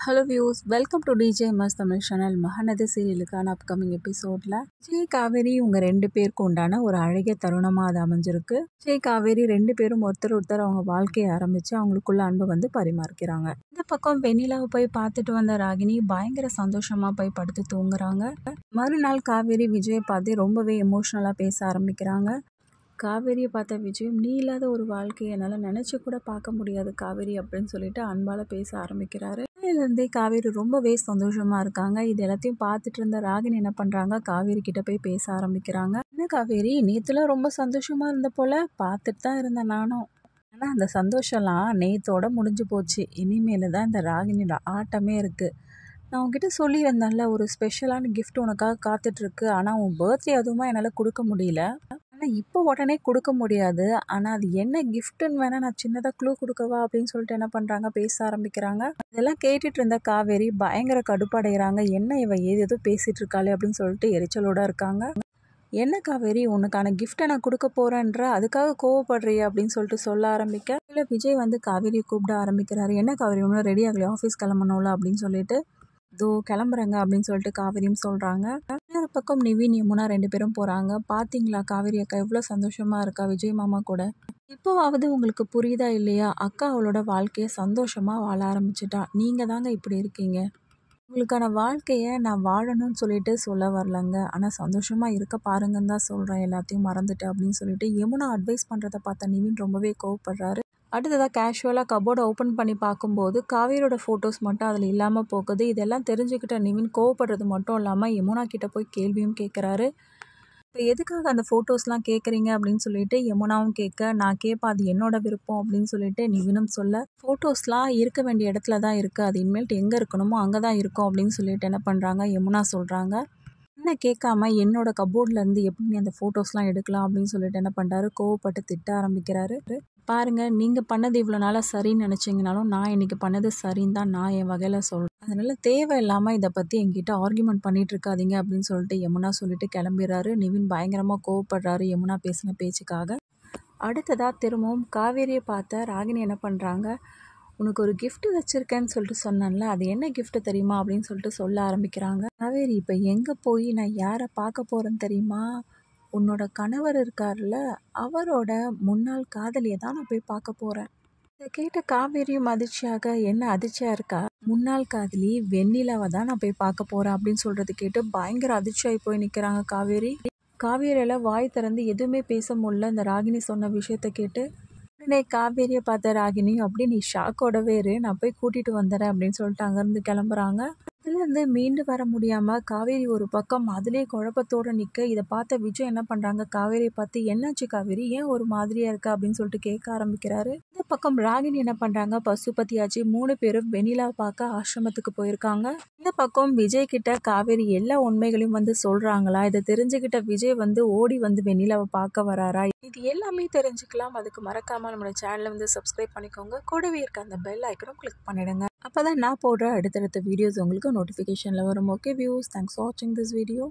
Hello views, welcome to DJMS Tamil channel. Mahanadi சீரியலுக்கான upcoming எபிசோடில் விஜய் காவேரி இவங்க 2 பேருக்கு உண்டான ஒரு அழகிய தருணமாக அது அமைஞ்சிருக்கு. விஜய் காவேரி 2 பேரும் ஒருத்தர் அவங்க வாழ்க்கையை ஆரம்பித்து அவங்களுக்குள்ள அன்பு பரிமாறிக்கிறாங்க. இந்த பக்கம் வெண்ணிலாவை போய் பார்த்துட்டு வந்த ராகினி பயங்கர சந்தோஷமாக போய் படுத்து தூங்குறாங்க. மறுநாள் காவேரி விஜயை பார்த்து ரொம்பவே எமோஷ்னலாக பேச ஆரம்பிக்கிறாங்க. காவேரியை பார்த்த விஜயும், நீ இல்லாத ஒரு வாழ்க்கையை என்னால் நினச்சி கூட பார்க்க முடியாது காவேரி அப்படின்னு சொல்லிட்டு அன்பால் பேச ஆரம்பிக்கிறாரு. அதுலேருந்தே காவேரி ரொம்பவே சந்தோஷமாக இருக்காங்க. இது எல்லாத்தையும் பார்த்துட்டு இருந்த ராகினி என்ன பண்ணுறாங்க, காவேரி கிட்ட போய் பேச ஆரம்பிக்கிறாங்க. என்ன காவேரி, நேற்றுலாம் ரொம்ப சந்தோஷமாக இருந்த போல், பார்த்துட்டு தான் இருந்தேன் நானும். ஆனால் அந்த சந்தோஷம்லாம் நேத்தோட முடிஞ்சு போச்சு. இனிமேல் தான் இந்த ராகினியோட ஆட்டமே இருக்குது. நான் உங்ககிட்ட சொல்லியிருந்தேன்ல, ஒரு ஸ்பெஷலான கிஃப்ட் உனக்காக காத்துட்ருக்கு. ஆனால் உன் பர்த்டே அதுவுமா என்னால் கொடுக்க முடியல. ஆனால் இப்போ உடனே கொடுக்க முடியாது. ஆனால் அது என்ன கிஃப்ட்டுன்னு வேணால் நான் சின்னதாக க்ளூ கொடுக்கவா அப்படின்னு சொல்லிட்டு என்ன பண்ணுறாங்க, பேச ஆரம்பிக்கிறாங்க. இதெல்லாம் கேட்டுட்டு இருந்த காவேரி பயங்கர கடுப்படைகிறாங்க. என்ன இவ ஏதோ பேசிகிட்டு இருக்காளே அப்படின்னு சொல்லிட்டு எரிச்சலோடு இருக்காங்க. என்ன காவேரி, உனக்கான கிஃப்ட்டை நான் கொடுக்க போகிறேன்ற, அதுக்காக கோவப்படுறியா அப்படின்னு சொல்லிட்டு சொல்ல ஆரம்பிக்க, இல்லை விஜய் காவேரியை கூப்பிட ஆரம்பிக்கிறாரு. என்ன காவேரி, ஒன்றும் ரெடி ஆகலையே, ஆஃபீஸ் கிளம்பணும்ல அப்படின்னு சொல்லிட்டு, இதோ கிளம்புறேங்க அப்படின்னு சொல்லிட்டு காவேரியும் சொல்கிறாங்க. இன்னொரு பக்கம் நிவின் யமுனா 2 பேரும் போகிறாங்க. பார்த்தீங்களா காவேரி அக்கா எவ்வளோ சந்தோஷமாக இருக்கா விஜய் மாமா கூட. இப்போவாவது உங்களுக்கு புரியுதா இல்லையா, அக்கா அவளோட வாழ்க்கையை சந்தோஷமாக வாழ ஆரம்பிச்சிட்டா. நீங்கள் தாங்க இப்படி இருக்கீங்க. உங்களுக்கான வாழ்க்கையை நான் வாழணும்னு சொல்லிட்டு சொல்ல வரலங்க, ஆனால் சந்தோஷமாக இருக்க பாருங்கன்னு தான் சொல்கிறேன், எல்லாத்தையும் மறந்துட்டு அப்படின்னு சொல்லிட்டு யமுனா அட்வைஸ் பண்ணுறதை பார்த்த நிவின் ரொம்பவே கோவப்படுறாரு. அடுத்ததாக கேஷுவலாக கபோர்டை ஓப்பன் பண்ணி பார்க்கும்போது காவேரியோட ஃபோட்டோஸ் மட்டும் அதில் இல்லாமல் போகுது. இதெல்லாம் தெரிஞ்சுக்கிட்ட நிவின் கோவப்படுறது மட்டும் இல்லாமல் யமுனா கிட்ட போய் கேள்வியும் கேட்குறாரு. இப்போ எதுக்காக அந்த ஃபோட்டோஸ்லாம் கேட்குறீங்க அப்படின்னு சொல்லிட்டு யமுனாவும் கேட்க, நான் கேட்பேன் அது என்னோட விருப்பம் அப்படின்னு சொல்லிட்டு நிவினும் சொல்ல, ஃபோட்டோஸ்லாம் இருக்க வேண்டிய இடத்துல தான் இருக்குது, அது இனிமேல்ட்டு எங்கே இருக்கணுமோ அங்கே தான் இருக்கும் அப்படின்னு சொல்லிட்டு என்ன பண்ணுறாங்க, யமுனா சொல்கிறாங்க. என்ன கேட்காம என்னோட கபோர்ட்லேருந்து எப்படி நீ அந்த ஃபோட்டோஸ்லாம் எடுக்கலாம் அப்படின்னு சொல்லிட்டு என்ன பண்ணுறாரு, கோவப்பட்டு திட்ட ஆரம்பிக்கிறாரு. பாருங்கள், நீங்கள் பண்ணது இவ்வளோ நாளாக சரின்னு நினச்சிங்கனாலும் நான் இன்றைக்கி பண்ணது சரின்னு தான் நான் என் வகையில் சொல்கிறேன். அதனால் தேவையில்லாமல் இதை பற்றி என்கிட்ட ஆர்கியூமெண்ட் பண்ணிகிட்டு இருக்காதீங்க அப்படின்னு சொல்லிட்டு யமுனா சொல்லிட்டு கிளம்பிடுறாரு. நிவின் பயங்கரமாக கோவப்படுறாரு யமுனா பேசின பேச்சுக்காக. அடுத்ததாக திரும்பவும் காவேரியை பார்த்த ராகினி என்ன பண்ணுறாங்க, உனக்கு ஒரு gift வச்சுருக்கேன்னு சொல்லிட்டு சொன்னேன்ல, அது என்ன gift தெரியுமா அப்படின்னு சொல்லிட்டு சொல்ல ஆரம்பிக்கிறாங்க. காவேரி, இப்போ எங்கே போய் நான் யாரை பார்க்க போகிறேன்னு தெரியுமா, உன்னோட கணவர் இருக்கார்ல, அவரோட முன்னாள் காதலியை தான் நான் போய் பார்க்க போகிறேன். இதை கேட்ட காவேரியும் அதிர்ச்சியாக, என்ன அதிர்ச்சியாக இருக்கா, முன்னாள் காதலி வெண்ணிலாவை தான் நான் போய் பார்க்க போகிறேன் அப்படின்னு சொல்கிறது கேட்டு பயங்கர அதிர்ச்சியாகி போய் நிற்கிறாங்க காவேரி. காவேரியால் வாய் திறந்து எதுவுமே பேச முடியல இந்த ராகினி சொன்ன விஷயத்த கேட்டு. உடனே காவேரியை பார்த்த ராகினி, அப்படி நீ ஷாக்கோடவே இரு, நான் போய் கூட்டிகிட்டு வந்துடுறேன் அப்படின்னு சொல்லிட்டு அங்கேருந்து கிளம்புறாங்க. அதுலேருந்து மீண்டு வர முடியாமல் காவேரி ஒரு பக்கம் அதிலே குழப்பத்தோடு நிற்க, இதை பார்த்த விஜய் என்ன பண்ணுறாங்க, காவேரியை பார்த்து என்னாச்சு காவேரி, ஏன் ஒரு மாதிரியாக இருக்கா அப்படின்னு சொல்லிட்டு கேட்க ஆரம்பிக்கிறாரு. இந்த பக்கம் ராகினி என்ன பண்ணுறாங்க, பசுபதியாச்சு 3 பேரும் வெண்ணிலாவை பார்க்க ஆசிரமத்துக்கு போயிருக்காங்க. இந்த பக்கம் விஜய் கிட்ட காவேரி எல்லா உண்மைகளையும் சொல்கிறாங்களா, இதை தெரிஞ்சுக்கிட்ட விஜய் ஓடி வெண்ணிலாவை பார்க்க வராரா, இது எல்லாமே தெரிஞ்சுக்கலாம். அதுக்கு மறக்காமல் நம்மளோட சேனலை சப்ஸ்கிரைப் பண்ணிக்கோங்க. கூடவே இருக்க அந்த பெல் ஐக்கனும் கிளிக் பண்ணிடுங்க. அப்போ தான் நான் போடுற அடுத்தடுத்த வீடியோஸ் உங்களுக்கு நோட்டிஃபிகேஷனில் வரும். ஓகே வியூஸ், தேங்க்ஸ் ஃபார் வாட்சிங் திஸ் வீடியோ.